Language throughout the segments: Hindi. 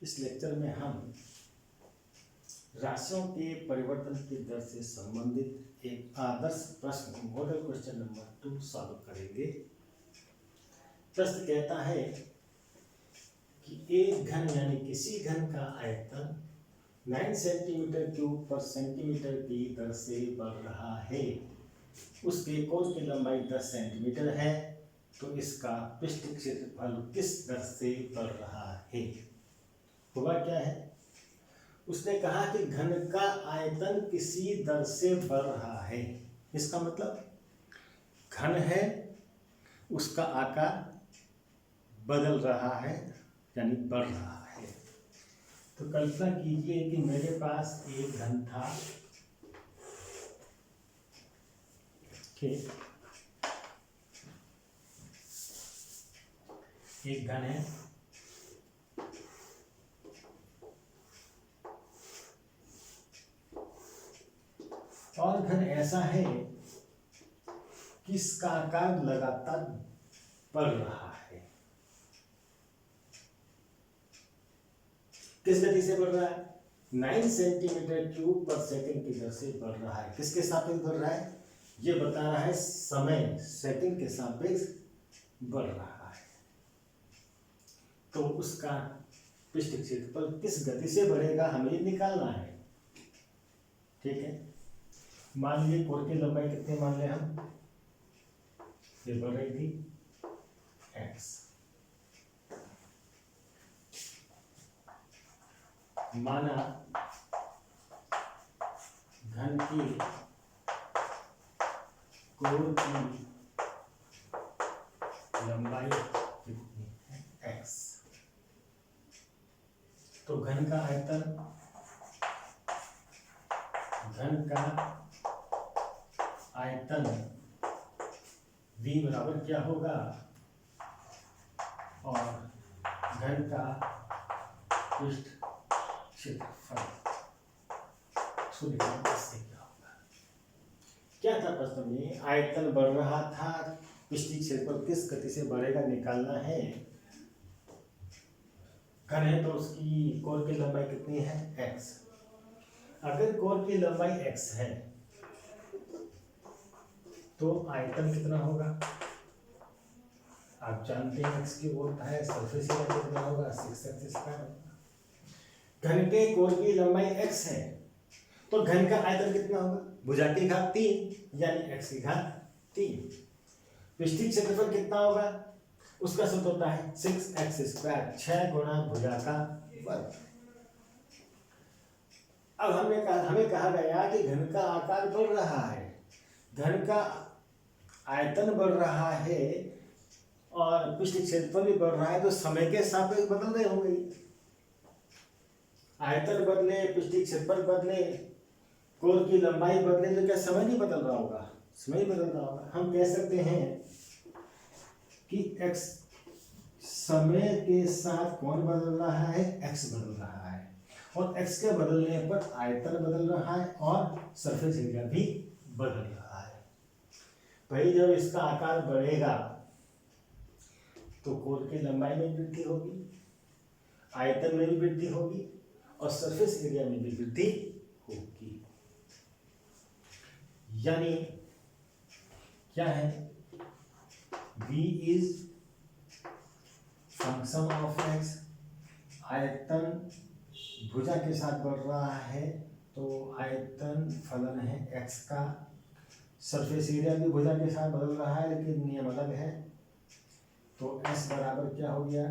इस लेक्चर में हम राशियों के परिवर्तन की दर से संबंधित एक आदर्श प्रश्न मॉडल क्वेश्चन नंबर 2 सॉल्व करेंगे। प्रश्न कहता है कि एक घन यानी किसी घन का आयतन 9 सेंटीमीटर क्यूब पर सेंटीमीटर की दर से बढ़ रहा है। उसके कोण की लंबाई 10 सेंटीमीटर है, तो इसका पृष्ठ क्षेत्रफल किस दर से बढ़ रहा है। हुआ क्या है, उसने कहा कि घन का आयतन किसी दर से बढ़ रहा है। इसका मतलब घन है, उसका आकार बदल रहा है यानी बढ़ रहा है। तो कल्पना कीजिए कि मेरे पास एक घन था, ठीक, एक घन है और घन ऐसा है कि इसका आकार लगातार बढ़ रहा है। किस गति से बढ़ रहा है? 9 सेंटीमीटर क्यूब पर सेकंड की दर से बढ़ रहा है। किसके सापेक्ष बढ़ रहा है? ये बता रहा है समय सेकंड के सापेक्ष बढ़ रहा है। तो उसका पृष्ठ क्षेत्रफल किस गति से बढ़ेगा हमें निकालना है। ठीक है, मान लीजिए कोण की लंबाई कितनी मान लें हम, ये बढ़ रही थी x, माना घन की कोण की लंबाई कितनी है x, तो घन का आयतन v बराबर क्या होगा, और घन का पृष्ठ क्षेत्रफल इसको दिखाना इससे क्या होगा। क्या था प्रश्न में? आयतन बढ़ रहा था, पृष्ठ क्षेत्रफल किस गति से बढ़ेगा निकालना है। घन है तो उसकी कोण की लंबाई कितनी है x। अगर कोण की लंबाई x है तो आयतन कितना होगा, आप जानते हैं x की बोलता है सरफेस एरिया कितना होगा, 6x स्क्वायर होगा। घन के कोण की लंबाई x है तो घन का आयतन कितना होगा, भुजा की घात 3 यानी x की घात 3। पृष्ठीय क्षेत्रफल कितना होगा, उसका सूत्र होता है 6x स्क्वायर, 6 गुणा भुजा का वर्ग। अब हमें कहा गया कि घन का आकार बढ़ रहा है, घन का आयतन बढ़ रहा है और पृष्ठ क्षेत्रफल भी बढ़ रहा है, तो समय के सापेक्ष बदल रहे होंगे। आयतन बदले, पृष्ठ क्षेत्रफल बदले, कोण की लंबाई बदले, तो क्या समय नहीं बदल रहा होगा? समय ही बदल रहा होगा। हम कह सकते हैं कि x समय के साथ कौन बदल रहा है, x बदल रहा है, और x के बदलने पर आयतन बदल रहा है और सरफेस एरिया भी बदल रहा है। भाई जब इसका आकार बढ़ेगा तो कोण की लंबाई में वृद्धि होगी, आयतन में भी वृद्धि होगी और सरफेस एरिया में भी वृद्धि होगी। यानी क्या है, v is function of x। आयतन भुजा के साथ बढ़ रहा है तो आयतन फलन है x का, सरफेस एरिया भी भुजा के साथ बदल रहा है लेकिन नियम अलग है। तो s बराबर क्या हो गया,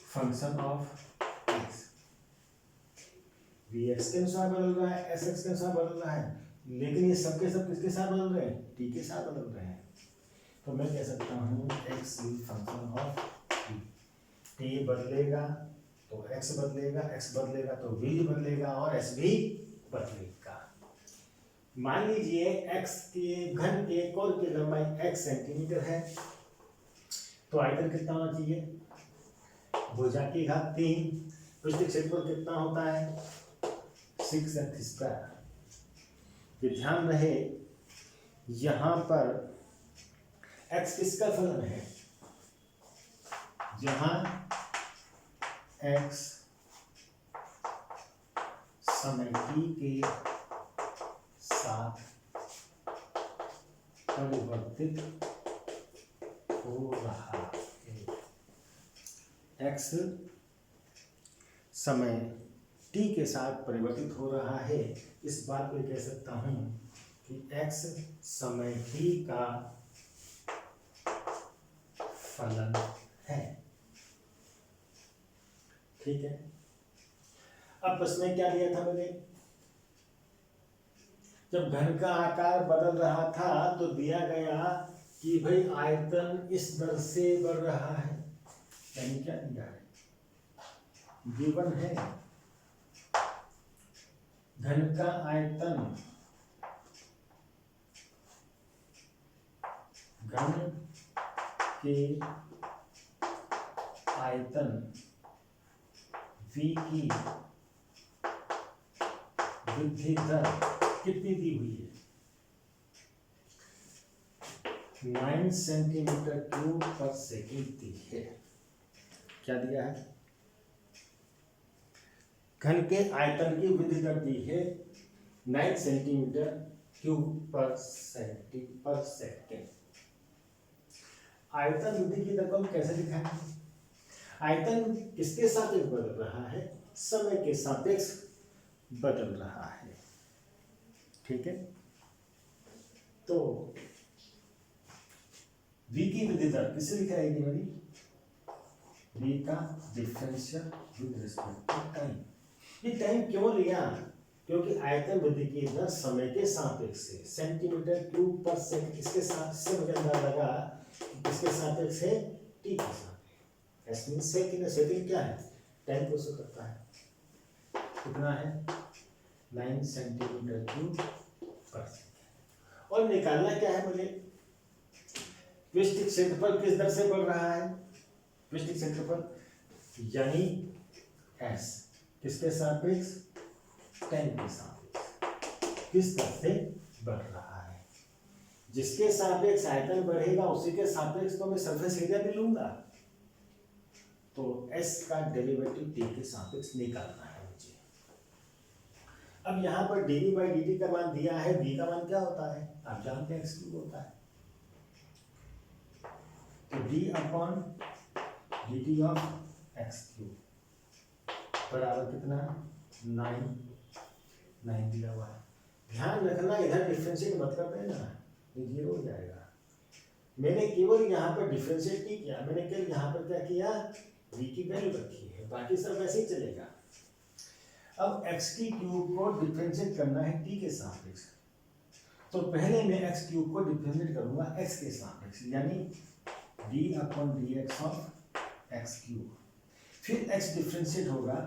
function of x। v x के अनुसार बदल रहा है, s x के अनुसार बदल रहा है, लेकिन ये सब किसके साथ बदल रहे हैं, t के साथ बदल रहे हैं। तो मैं कह सकता हूँ x फंक्शन ऑफ t बदलेगा तो x बदलेगा, x बदलेगा तो v बदलेगा और s भी बदलेगा। मान लीजिए x के घन के कोण की लंबाई x सेंटीमीटर है, तो आयतन कितना होना चाहिए, भुजा की घात 3, पृष्ठ क्षेत्रफल कितना होता है 6x स्क्वायर। ये ध्यान रहे यहाँ पर x किसका फलन है, जहाँ x समय t के साथ परिवर्तित हो रहा है। x समय t के साथ परिवर्तित हो रहा है, इस बात को कह सकता हूं कि x समय t का फलन है। ठीक है। अब प्रश्न में क्या दिया था मैंने, जब घन का आकार बदल रहा था तो दिया गया कि भाई आयतन इस दर से बढ़ रहा है, यानी क्या दिया है, गिवन है घन का आयतन घन के आयतन v की वृद्धि दर कितनी दी हुई है, 9 सेंटीमीटर क्यूब पर सेकेंड दी है। क्या दिया है, घन के आयतन की वृद्धि दर दी है 9 सेंटीमीटर क्यूब पर सेकेंड। आयतन वृद्धि की दर को हम कैसे दिखाएंगे, आयतन किसके सापेक्ष बदल रहा है, समय के सापेक्ष बदल रहा है। ठीक है। तो v की वृद्धि दर किससे लिखा जाएगी मेरी, v का differential with respect to time. ये टाइम क्यों लिया, क्योंकि आयतन वृद्धि की दर समय के सापेक्ष से, सेंटीमीटर क्यूब पर सेकंड किसके साथ से मुझे अंदाजा लगा किसके सापेक्ष है, t के साथ। सेकंड क्या है, 10 को से करता है, कितना है 9 सेंटीमीटर क्यूब पर सेकंड। और निकालना क्या है मुझे, पृष्ठ क्षेत्रफल किस दर से बढ़ रहा है, पृष्ठ क्षेत्रफल यानी s किसके सापेक्ष, 10 के सापेक्ष किस दर से बढ़ रहा है। जिसके सापेक्ष आयतन बढ़ेगा उसी के सापेक्ष तो मैं सरफेस एरिया भी लूंगा, तो s का डेरिवेटिव t के सापेक्ष निकालना है मुझे। अब यहाँ पर dv बाई dt का मान दिया है, v का मान क्या होता है आप जानते हैं, x क्यूब होता है। तो d upon dt of x cube बराबर कितना, 9 दिया हुआ है। ध्यान रखना इधर डिफरेंशिएट मत कर देना, ये 0 हो जाएगा। मैंने केवल यहाँ पर डिफरेंशिएट नहीं किया, मैंने केवल यहाँ पर क्या किया, v की वैल्यू रखी है, बाकी सब वैसे ही चलेगा। अब x की क्यूब को डिफरेंशिएट करना है t के सापेक्ष, तो पहले मैं x क्यूब को डिफरेंशिएट करूंगा x के सापेक्ष, यानी d upon dx of x cube, फिर x डिफरेंशिएट होगा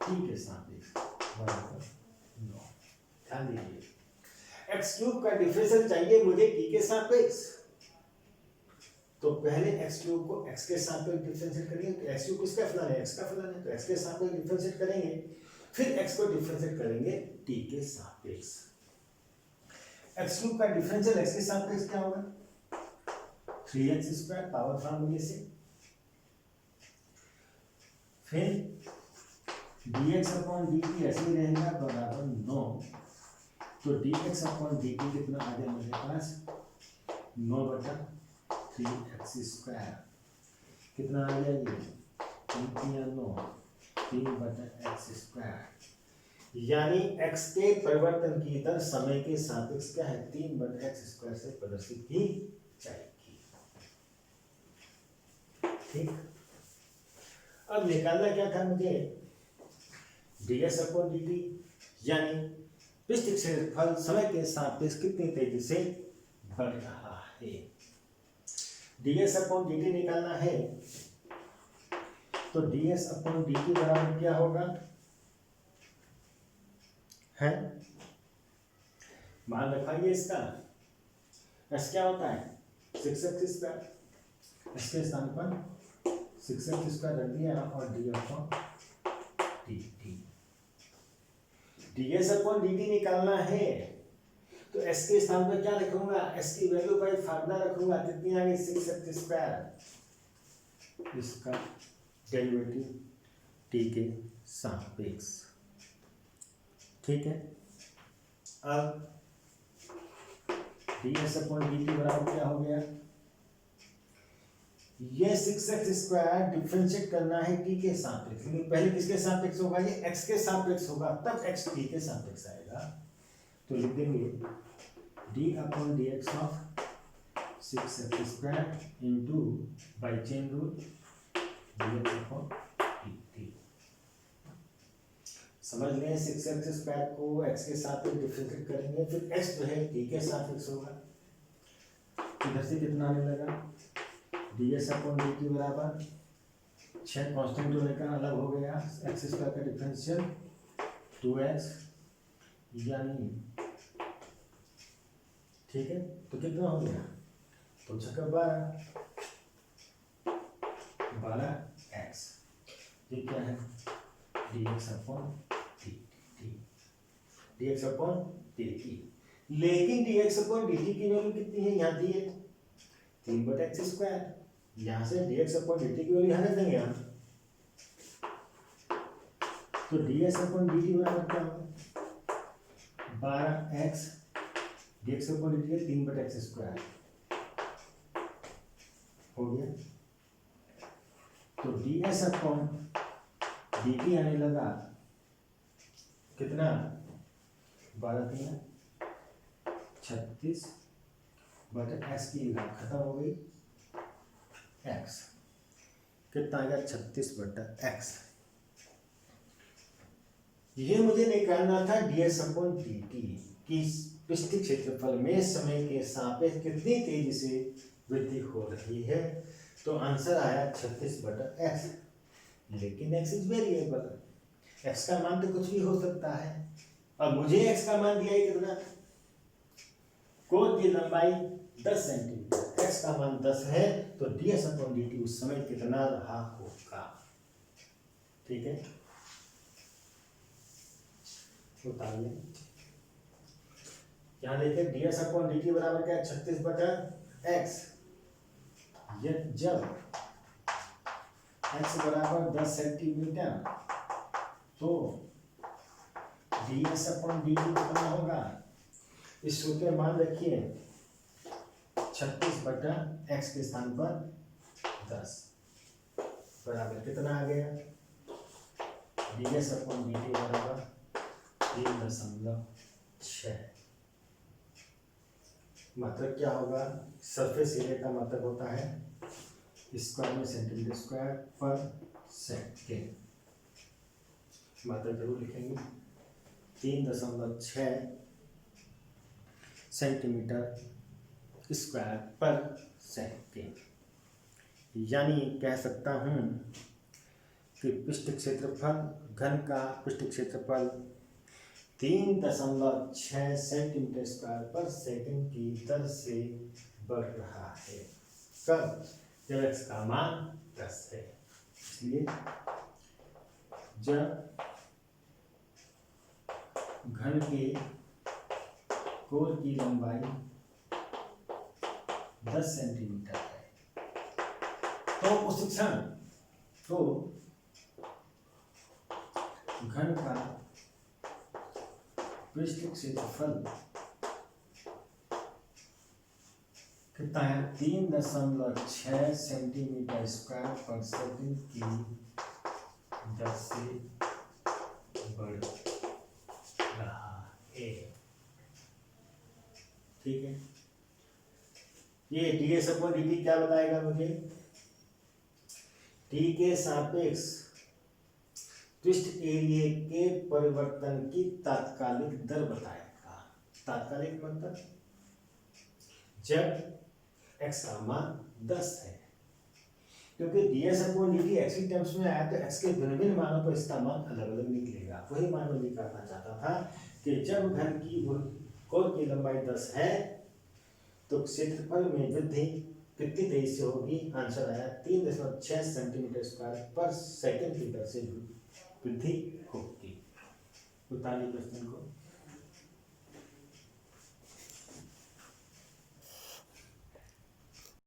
t के सापेक्ष बराबर 9। ध्यान दीजिए x क्यूब का डिफरेंशिएट चाहिए मुझे t के सापेक्ष, तो पहले x क्यूब को x के सापेक्ष डिफरेंशिएट करेंगे, तो x क्यूब किसका फलन है, x का फलन है, तो x के सापेक्ष डिफरेंशिएट करेंगे, फिर x को डिफरेंशिएट करेंगे t के सापेक्ष। x क्यूब का डिफरेंशियल x के सापेक्ष क्या होगा, 3x स्क्वायर पावर फॉर्मूले से, फिर dx अपॉन dt ऐसे ही रहेगा बराबर 9, तो dx अपॉन dt कितना आ गया मेरे पास, 9/3x स्क्वायर, कितना आ गया ये 3/x स्क्वायर, यानी x के परिवर्तन की दर समय के सापेक्ष क्या है, 3/x स्क्वायर से प्रदर्शित की जाएगी। ठीक। अब निकालना क्या था मुझे, ds अपॉन dt, यानी पृष्ठ क्षेत्रफल समय के सापेक्ष कितनी तेजी से बढ़ रहा है। ds अपॉन dt निकालना है, तो ds अपॉन dt बराबर क्या होगा, है मान रखाइए इसका, s क्या होता है 6x स्क्वायर, इसके स्थान पर 6x स्क्वायर रख दिया और d upon dt, ds upon dt निकालना है, तो s के स्थान पर क्या रखूंगा, s की वैल्यू बाय फार्मूला रखूंगा, कितनी आ गई 6x स्क्वायर, इसका डेरिवेटिव टी के सापेक्ष। ठीक है, अब D S upon D T बराबर क्या हो गया, ये 6x² डिफरेंशिएट करना है टी के सापेक्ष, लेकिन पहले किसके सापेक्ष होगा, ये x के सापेक्ष होगा, तब x टी के सापेक्ष आएगा। तो लिख देंगे D upon D x of 6x² into by chain rule D x upon D T. समझ लें 6x² को x के सापेक्ष डिफरेंशिएट करेंगे, फिर x जो है t के सापेक्ष होगा। इधर से कितना आने लगा, D S upon D T बराबर 6 कॉन्स्टेंट होने का अलग हो गया, x² का डिफरेंशियल 2x, यानी ठीक है, तो कितना हो गया, तो 6 12x, ये क्या है, dx upon dt, dx upon dt। लेकिन dx अपॉन dt की वैल्यू कितनी है, यहाँ दी है 3/x², यहाँ से dx अपॉन dt की वैल्यू यहाँ रख देंगे हम, तो ds अपॉन dt बराबर क्या होगा, 12x, dx अपॉन dt है 3/x² हो गया। तो ds अपॉन dt आने लगा कितना, 12×3 36 बटे x की घात खत्म हो गई, x कितना आ गया 36/x। ये मुझे निकालना था ds अपॉन dt की पृष्ठीय क्षेत्रफल में समय के सापेक्ष कितनी तेजी से वृद्धि हो रही है, तो आंसर आया 36/x। लेकिन x इज वेरिएबल, x का मान तो कुछ भी हो सकता है। अब मुझे x का मान दिया है कितना, कोण की लंबाई 10 सेंटीमीटर, x का मान 10 है, तो ds अपॉन dt उस समय कितना रहा होगा। ठीक है, उतारिए, यहाँ देखिए ds अपॉन dt बराबर क्या है, 36/x। जब x बराबर 10 सेंटीमीटर, तो ds अपॉन dt कितना होगा, इस सूत्र में मान रखिए 36/x के स्थान पर 10 बराबर कितना आ गया, ds अपॉन dt बराबर 3.6। मतलब क्या होगा, सरफेस एरिया का मतलब होता है स्क्वायर में सेंटीमीटर स्क्वायर पर सेकेंड, मतलब जरूर लिखेंगे 3.6 सेंटीमीटर स्क्वायर पर सेकेंड। यानी कह सकता हूँ कि पृष्ठ क्षेत्रफल, घन का पृष्ठ क्षेत्रफल 3.6 सेंटीमीटर स्क्वायर पर सेकंड की दर से बढ़ रहा है। कब, जब x का मान 10 है। इसलिए जब घन के कोर की लंबाई 10 सेंटीमीटर है, तो उस क्षण तो घन का पृष्ठ क्षेत्रफल कितना है, 3.6 सेंटीमीटर स्क्वायर पर सेकंड की दर से बढ़ रहा है। ठीक है, ये ds अपॉन dt क्या बताएगा मुझे, t के सापेक्ष पृष्ठ एरिया के परिवर्तन की तात्कालिक दर बताएगा। तात्कालिक मतलब जब x का मान 10 है, क्योंकि ds अपॉन dt x की टर्म्स में आया तो x के भिन्न भिन्न मानों पर इसका मान अलग अलग निकलेगा। वही मान मैं निकालना चाहता था कि जब घन की कोर की लंबाई 10 है तो क्षेत्रफल में वृद्धि कितनी तेजी से होगी, आंसर आया 3.6 सेंटीमीटर स्क्वायर पर सेकंड की दर से वृद्धि होगी। उतारिए प्रश्न को।